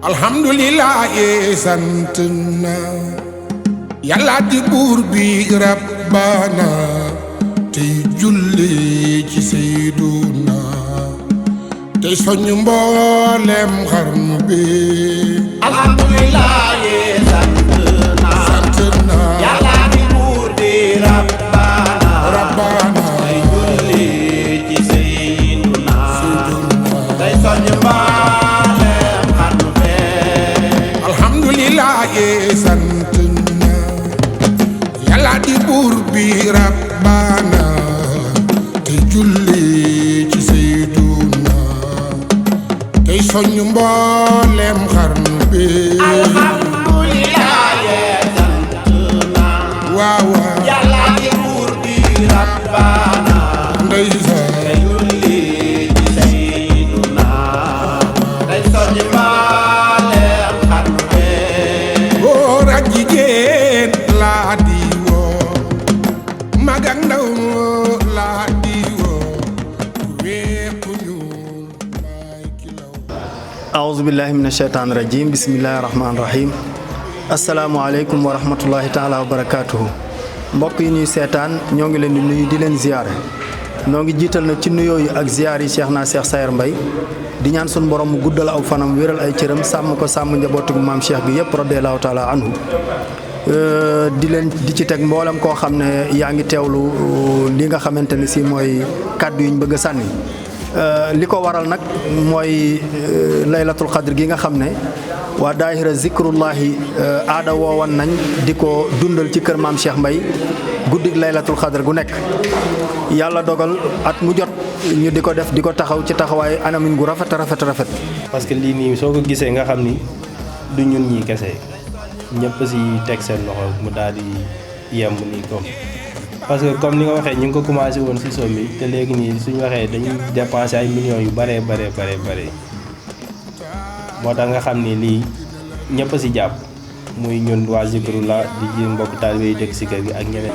alhamdulillah sant na yàlla di buur bi rabbana tey julli ci Seyduna tey soñu mboolem xarnu bi alhamdulillah sant na yàlla di buur bi rabbana tey julli ci Seyduna tey soñu mboolem xarnu bi alhamdulillah sant na yàlla di buur bi rabbana tey julli ci Seyduna tey soñu mboolem xarnu bi alhamdulillah sant na waaw waaw yàlla di buur bi rabbana ndeysaan tey julli ci Seyduna tey soñu mboolem xarnu bi góor ak jigéen laa di woo mag ak ndaw laa di woo wépp ñuul may kilaw aouzu billahi min asheytaan rajim bismillahi rahmaani rahim asalaamualeykum wa rahmatullahi taala wa barakatuhu mbokk yi ñuy seetaan ñoo ngi leen di nuyu di leen ziyaare ñoo ngi jiital na ci nuyoo yi ak ziyaar yi Cheikh naa Cheikh Sayer Mbaye di ñaan sun borom mu guddal aw fanam wéral ay cëram sàmm ko sàmm njabootu maam Cheikh gi yëpp radiyallahu taala anhu di ci teg mboolem koo xam ne yaa ngi teewlu li nga xamante ni si mooy kàddu yi ñu bëgg a sànni li ko waral nag mooy laylatul xadr gi nga xam ne waa daahira zikrullahi aada woowan nañ di ko dundal ci kër maam Cheikh Mbaye guddig laylatul xadr gu nekk yàlla dogal at mu jot ñu di ko def di ko taxaw ci taxawaay anamin gu rafet rafet. parce que lii nii soo ko gisee nga xam ni du ñun ñii kese ñëpp si teg seen loxo mu daal di yemb nii comme parce que comme ni nga waxee ñu ngi ko commencé woon si somme bi te léegi nii suñu waxee dañuy dépensé ay millions yu bare moo tax nga xam ni lii ñëpp si jàpp muy ñun waa Zikrullah di ji mbokk taalibe yi dëkk si kër gi ak ñeneen.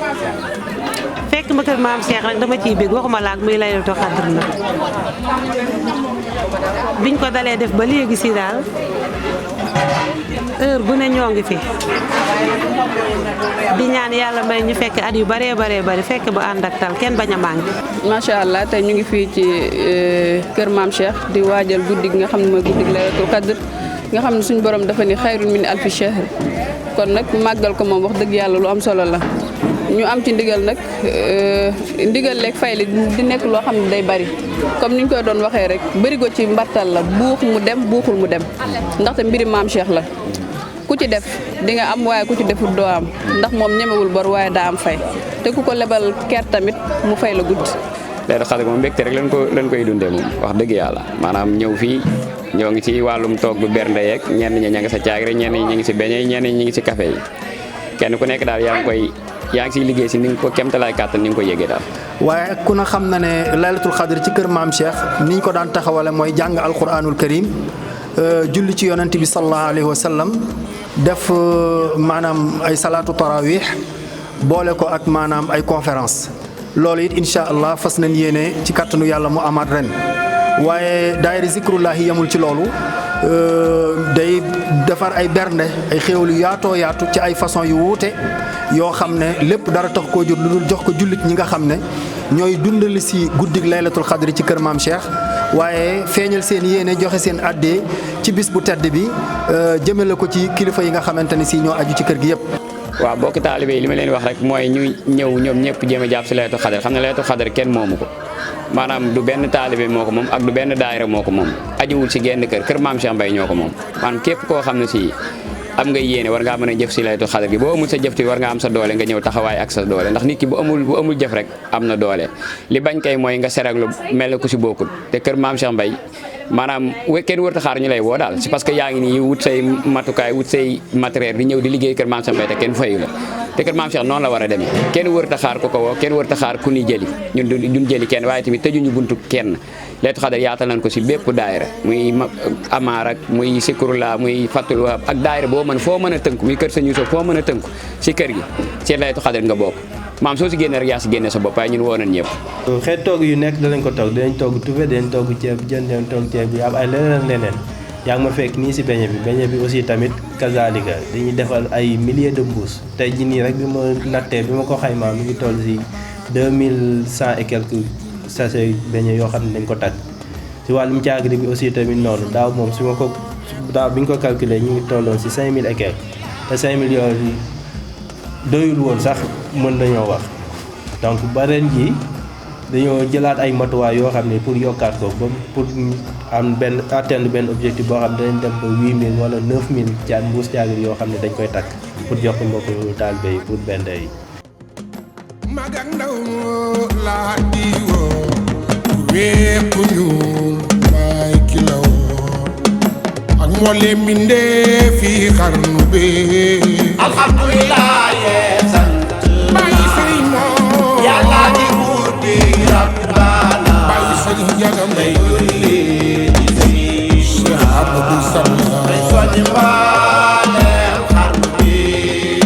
fekk ma kër maam Cheikh nag dama ciy bég waxuma laak muy laylatul xadr na biñ ko dalee def ba léegi si daal heure bu ne ñoo ngi fi di ñaan yàlla may ñu fekk at yu bëree bari fekk ba ànd ak tal kenn bañ a manqué. macha allah tey ñu ngi fii ci kër maam Cheikh di waajal guddi gi nga xam ne mooy guddi laylatul xadr nga xam ne suñu borom dafa ni xayrun min alfi shahr kon nag màggal ko moom wax dëgg yàlla lu am solo la. ñu am ci ndigal nag ndigal leeg fay li di nekk loo xam ne day bari comme ni ñu koy doon waxee rek bërigo ci mbartal la buux mu dem buuxul mu dem ndaxte mbiri maam Cheikh la ku ci def di nga am waaye ku ci deful doo am ndax moom ñemewul bor waaye daa am fay te ku ko lebal ker tamit mu fay la gudd. laylatul xadr moom mbégte rek lañ koy dundee moom wax dëgg yàlla maanaam ñëw fii ñoo ngi ci wàllum toog bu bernde yeeg ñenn ñi ña ngi sa caagri ñenn ñi ñu ngi si beñe ñenn ñi ñu ngi si café yi kenn ku nekk daal yaa ngi siy liggéey si ni nga ko kéemtalaay kàttan ni nga ko yëgee daal. waaye ku na xam na ne laylatul xadr ci kër maam Cheikh niñ ko daan taxawale mooy jàng alquranul karim julli ci yonent bi sallallahu alayhi wa sallam def maanaam ay salaatu tarawih boole ko ak maanaam ay conférence loolu it incha allah fas nañ yéene ci kàttanu yàlla mu amaat ren waaye daayira zikrullahi yemul ci loolu day defar ay bernde ay xéwal yu yaatoo yaatu ci ay façon yu wuute yoo xam ne lépp dara tax koo jur lu dul jox ko jullit ñi nga xam ne ñooy dundali si guddig laylatul xadri ci kër maam Cheikh waaye feeñal seen yéene joxe seen addee ci bis bu tedd bi jëmale ko ci kilifa yi nga xamante ne si ñoo aju ci kër gi yëpp. waaw bokki taalibe yi li ma leen wax rek mooy ñu ñëw ñoom ñëpp jéem a jàpp si laylatul xadr xam ne laylatul xadr kenn moomu ko maanaam du benn taalibe moo ko moom ak du benn daayira moo ko moom ajuwul si genn kër maam Cheikh Mbaye ñoo ko moom maanaam képp koo xam ne si am nga yéene war ngaa mën a jëf si laylatul xadr gi boo amul sa jëf ti war nga am sa doole nga ñëw taxawaay ak sa doole ndax nit ki bu amul jëf rek am na doole li bañ kay mooy nga seraglu mel ko si bokkul te kër maam Cheikh Mbaye maanaam kenn wërta xaar ñu lay woo daal c'est parce que yaa ngi nii wut say matukaay wut say matériel di ñëw di liggéey kër maam Cheikh Mbaye te kenn fayu la te kër maam Cheikh noonu la war a demee kenn wërta xaar ku ko woo kenn wërta xaar ku ni jëli ñun duñ jëli kenn waaye tamit tëjuñu buntu kenn laylatul xadr yaatal nañ ko si bépp daayira muy amaar ak muy Zikrullah muy Fatul Wahab ak daayira boo mën foo mën a tënku muy kër Sëñ Yuusuf foo mën a tënku si kër gi ci laylatul xadr nga bokk maam soo si génne rek yaa si génne sa bopp waaye ñun woo nañ ñëpp. xeet togg yu nekk danañ ko togg dinañ togg tufe dinañ togg ceeb jën dinañ togg ceeb bi am ay leneen yaa ngi ma fekk nii si beñe bi aussi tamit kazalika dañuy defal ay milliers de mbuus tey jii nii rek bi ma nattee bi ma ko xaymaa mi ngi toll si 2100 et quelques sachets beñe yoo xam ne dañ ko tagg si wàllum caagri bi aussi tamit noonu daaw moom daaw bi ñu ko calculé ñu ngi tolloon si 5000 et quelques te 5000 yooyu doyul woon sax mën nañoo wax donc ba ren jii dañoo jëlaat ay matuwaay yoo xam ne pour yokkaat ko ba pour am atteindre benn objectif boo xam ne dañ dem ba 8000 wala 9000 mbuus caagri yoo xam ne dañ koy takk pour jox ko mbokku taalibe yi pour benn yi. mag ak ndaw laa di woo weex ñuul may ki la woo ak mboolem mbindéef fi xarnu bi alhamdulilah yee sant bàyyi sëriñ moo yàlla di buur di rabbana bàyyi sëriñ yagam day julli di sëriñ Cheikh Abdou Samia day soññi mbooleem xarnu bi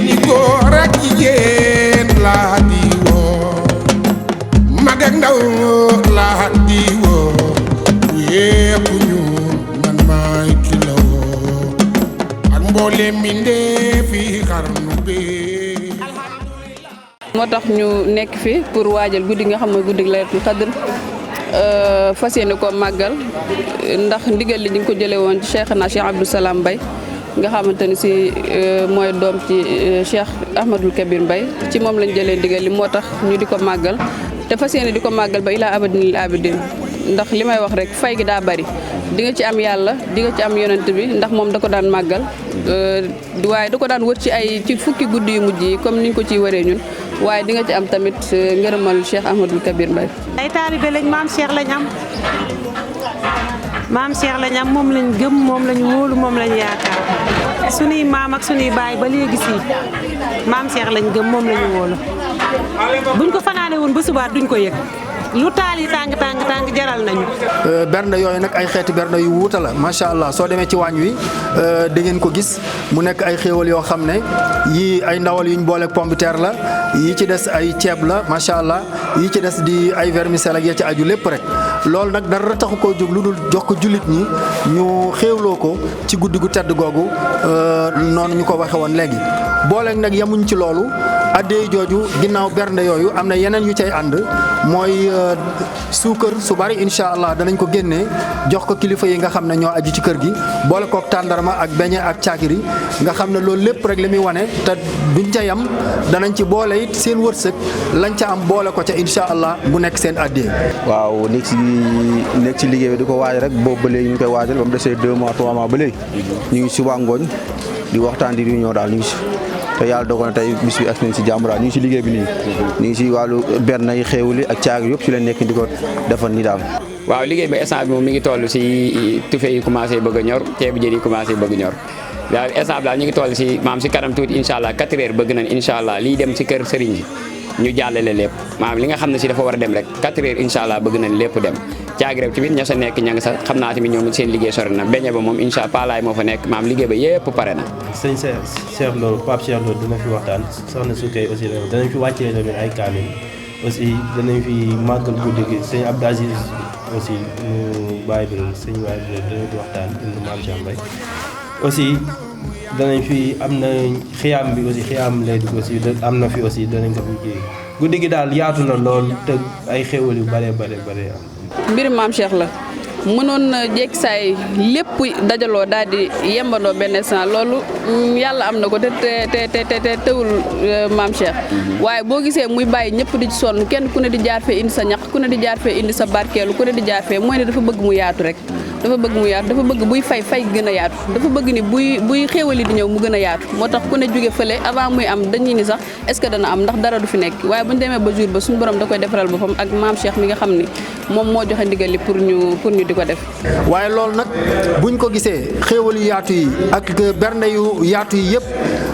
ni góor ak jigéen laa di woo mag ak ndaw laa di woo weex ñuul man maay ki la woo ak mboolem mbindéef fi xarnu bi moo tax ñu nekk fi pour waajal guddi nga xam ne guddi Laylatul Qadr fas yéene ko màggal ndax ndigal li ñu ngi ko jëlee woon ci Cheikhna Cheikh Abdou Salam Mbaye nga xamante ni si mooy doom ci Cheikh Ahmadul Kabir Mbaye ci moom lañ jëlee ndigal li moo tax ñu di ko màggal te fas yéene di ko màggal ba ilaa abadinil abidin ndax li may wax rek fay gi daa bari di nga ci am yàlla di nga ci am yonent bi ndax moom da ko daan màggal waaye da ko daan wër ci fukki guddi yu mujj yi comme niñ ko ciy wëree ñun waaye di nga ci am tamit ngërëmal Cheikh Ahmadul Kabir Mbaye. ay taalibe lañ maam Cheikh lañ am moom lañ gëm moom lañ wóolu moom lañ yaakaar sunuy maam ak sunuy baay ba léegi si maam Cheikh lañ gëm moom lañu wóolu buñ ko fanaane woon ba subaat duñ ko yëg lu taal yi tàng jaral nañu. bernde yooyu nag ay xeeti bernde yu wuute la macha allah soo demee ci waañ wi da ngeen ko gis mu nekk ay xéewal yoo xam ne yii ay ndawal yuñ booleeg pomme de terre la yii ci des ay ceeb la macha allah yii ci des di ay vermicelle ak ya ci aju lépp rek loolu nag dara taxu koo jóg lu dul jox ko jullit ñi ñu xéewloo ko ci guddi gu tedd googu noonu ñu ko waxe woon léegi booleeg nag yamuñ ci loolu. addee jooju ginnaaw bernde yooyu am na yeneen yu cay ànd mooy suukar su bari incha allah danañ ko génnee jox ko kilifa yi nga xam ne ñoo aju ci kër gi boole kook tàndarma ak beñe ak caakiri nga xam ne loolu lépp rek li muy wane te duñ ca yam danañ ci boole it seen wërsëg lañ ca am boole ko ca incha allah bu nekk seen addee. waaw nekk ci liggéey bi di ko waaj rek boobu ba léegi ñu ngi koy waajal ba mu desee 2 mois 3 mois ba léegi ñu ngi suba ngooñ di waxtaan di réunion daal ñu ngi si. te yàlla dogal na tey bis bi ak nañ si jàmm daal ñu ngi si liggéey bi nii ñu ngi si wàllu berne yi xéewali ak caag yëpp si leen nekk di ko defal nii daal. waaw liggéey bi instant bi moom mi ngi toll si tufe yi commencé bëgg a ñor ceebu jën yi commencé bëgg ñor daal instant bi daal ñu ngi toll si maam si kanam tuuti incha allah 4 heures bëgg nañ incha allah lii dem si kër sëriñ yi ñu jàllale lépp maam li nga xam ne si dafa war a dem rek 4 heures incha allah bëgg nañ lépp dem caagi rek tamit ña sa nekk ña nga sa xam naa tamit ñoom seen liggéey sori na beñe ba moom incha allah paalaay moo fa nekk maam liggéey ba yëpp pare na. sëñ Cheikh Lo Pape Cheikh Lo dina fi waxtaan soxna Soukey aussi danañ fi wàccee tamit ay kaamil aussi danañ fi màggal guddi gi sëñ Abdou Aziz aussi mu bàyyi bi sëñ bàyyi bi danañ fi waxtaan indi maam Cheikh Mbaye aussi danañ fi am na xiyaam bi aussi xiyaam lay dugg aussi am na fi aussi danañ ko fi kii guddi gi daal yaatu na lool te ay xéwal yu bare am. mbirum maam Cheikh la mënoon na jékki saay lépp dajaloo daal di yembandoo benn instant loolu yàlla am na ko te tewul maam Cheikh waaye boo gisee muy bàyyi ñëpp di ci sonn kenn ku ne di jaar fee indi sa ñaq ku ne di jaar fee indi sa barkeelu ku ne di jaar fee mooy ne dafa bëgg mu yaatu rek dafa bëgg buy fay gën a yaatu dafa bëgg ni buy xéewali di ñëw mu gën a yaatu moo tax ku ne jóge fële avant muy am dañuy ni sax est-ce que dana am ndax dara du fi nekk waaye bu ñu demee ba jour ba suñu borom da koy defaral boppam ak maam Cheikh mi nga xam ni moom moo joxe ndigal li pour ñu di ko def. waaye loolu nag buñ ko gisee xéewal yu yaatu yi ak bernde yu yaatu yi yëpp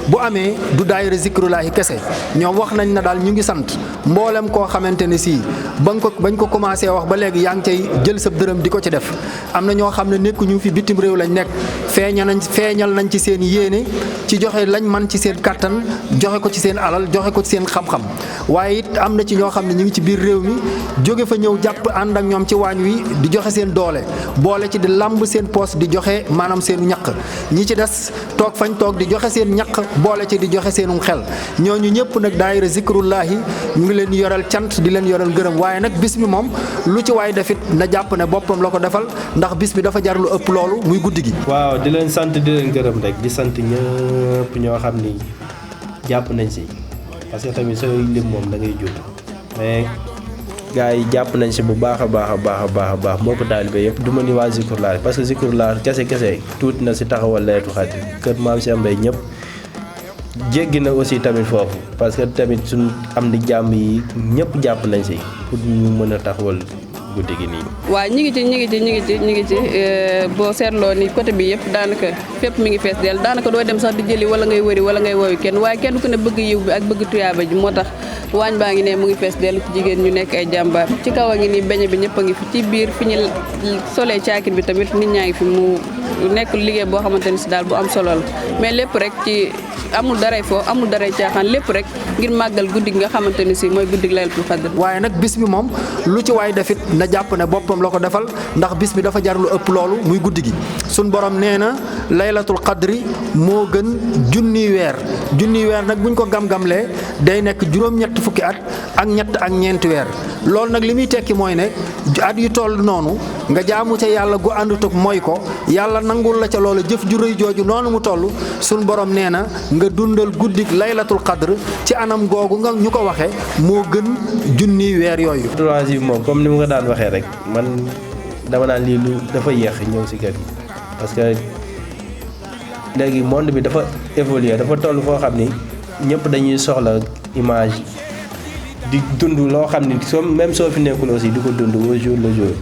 bu amee du daayira zikrullahi kese ñoom wax nañ na daal ñu ngi sant mboolem koo xamante ne sii bañ ko commencé wax ba léegi yaa ngi cay jël sa dërëm di ko ci def am na ñoo xam ne nekkuñu fi bitim réew lañ nekk feeñal nañ ci seen yéene ci joxe lañ man ci seen kàttan joxe ko ci seen alal joxe ko ci seen xam-xam waaye it am na ci ñoo xam ne ñu ngi ci biir réew mi jóge fa ñëw jàpp ànd ak ñoom ci waañ wi di joxe seen doole boole ci di lamb seen poos di joxe maanaam seenu ñaq ñi ci des toog fañ toog di joxe seen ñaq boole ci di joxe seenu xel ñooñu ñëpp nag daayira zikrullahi ñu ngi leen yoral cant di leen yoral gërëm waaye nag bis bi moom lu ci waay defit na jàpp ne boppam la ko defal ndax bis bi dafa jar lu ëpp loolu muy guddi gi. waaw di leen sant di leen gërëm rek di sant ñëpp ñoo xam ni jàpp nañ si parce que tamit sooy lim moom da ngay jur mais gars yi jàpp nañ si bu baax a baax mbokk taalibe yëpp du ma ni waa Zikrullahi parce que Zikrullahi kese tuuti na si taxawal Laylatul Qadr kër Maam Cheikh Mbaye ñëpp jéggi na aussi tamit foofu parce que tamit suñ am di jàmm yi ñëpp jàpp nañ si pour ñu mën a taxawal guddi gi nii. waaw ñi ngi ci boo seetloo ni côté bi yëpp daanaka fépp mi ngi fees del daanaka doo dem sax di jëli wala ngay wëri wala ngay wooyu kenn waaye kenn ku ne bëgg yiw bi ak bëgg tuyaaba ji moo tax waañ baa ngi ne mu ngi fees del ci jigéen ñu nekk ay jàmbaar ci kaw a ngi nii beñe bi ñëpp a ngi fi ci biir fi ñu solee caakir bi tamit nit ñaa ngi fi mu nekk liggéey boo xamante ni si daal bu am solo la mais lépp rek ci amul daray foo amul daray caaxaan lépp rek ngir màggal guddi gi nga xamante ni si mooy guddi Laylatul Qadr. waaye nag bis bi moom lu ci waay defit na jàpp ne boppam la ko defal ndax bis bi dafa jar lu ëpp loolu muy guddi gi sun borom nee na Laylatul Qadri moo gën junniy weer nag buñ ko gam-gamlee day nekk juróom-ñett fukki at ak ñett ak ñeenti weer loolu nag li muy tekki mooy ne at yu toll noonu nga jaamu ca yàlla gu àndut ak mooy ko yàlla nangul la ca loolu jëf ju rëy jooju noonu mu toll sun borom nee na nga dundal guddik Laylatul Qadr ci anam googu nga ñu ko waxee moo gën junniy weer yooyu. troisième moom comme ni ma ko daan waxee rek man dama naan lii lu dafa yéex ñëw si kër gi parce que léegi monde bi dafa évoluer dafa toll foo xam ni ñëpp dañuy soxla image di dund loo xam ni même soo fi nekkul aussi di ko dund au jour le jour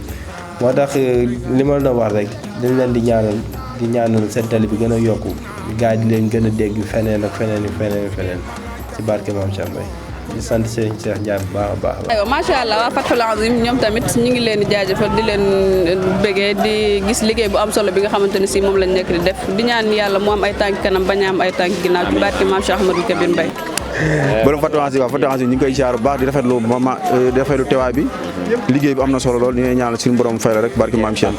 moo tax li ma doon wax rek dañ leen di ñaanal seen télé bi gën a yokku gars yi di leen gën a dégg feneen ak feneen ci barke Maam Cheikh Mbaye di sant Serigne Cheikh Ndiaye bu baax a baax. aywa macha allah waa Fathul Azim ñoom tamit ñu ngi leen di jaajëfal di leen bëggee di gis liggéey bu am solo bi nga xamante ne si moom lañ nekk di def di ñaan yàlla mu am ay tànk kanam bañ a am ay tànk ginnaaw ci barke Maam Cheikh Ahmadou Kabir Mbaye. borom Fathul Azim ñu ngi koy ziar bu baax di rafetlu teewaay bi liggéey bi am na solo lool ñu ngi ñaanal suñu borom fay la rek barki Maam Cheikh.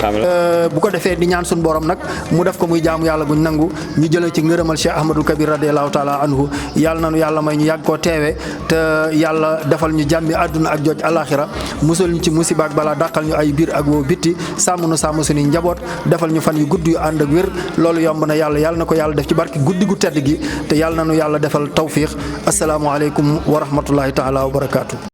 bu ko defee di ñaan suñu borom nag mu def ko muy jaamu yàlla guñ nangu ñu jëlee ci ngërëmal Cheikh Ahmadou Kabir radiyallahu taala anhu yàlla nanu yàlla may ñu yàgg koo teewe te yàlla defal ñu jàmmi àdduna ak jooj alaxira musal ñu ci musiba ak balaa dàqal ñu ay biir ak woo bitti sàmm nu sàmm suñuy njaboot defal ñu fan yu gudd yu ànd ak wér loolu yomb na yàlla na ko yàlla def ci barki guddi gu tedd gi te yàlla nanu yàlla defal tawfiq assalaamu aleykum wa rahmatullahi taala wa barakaatu.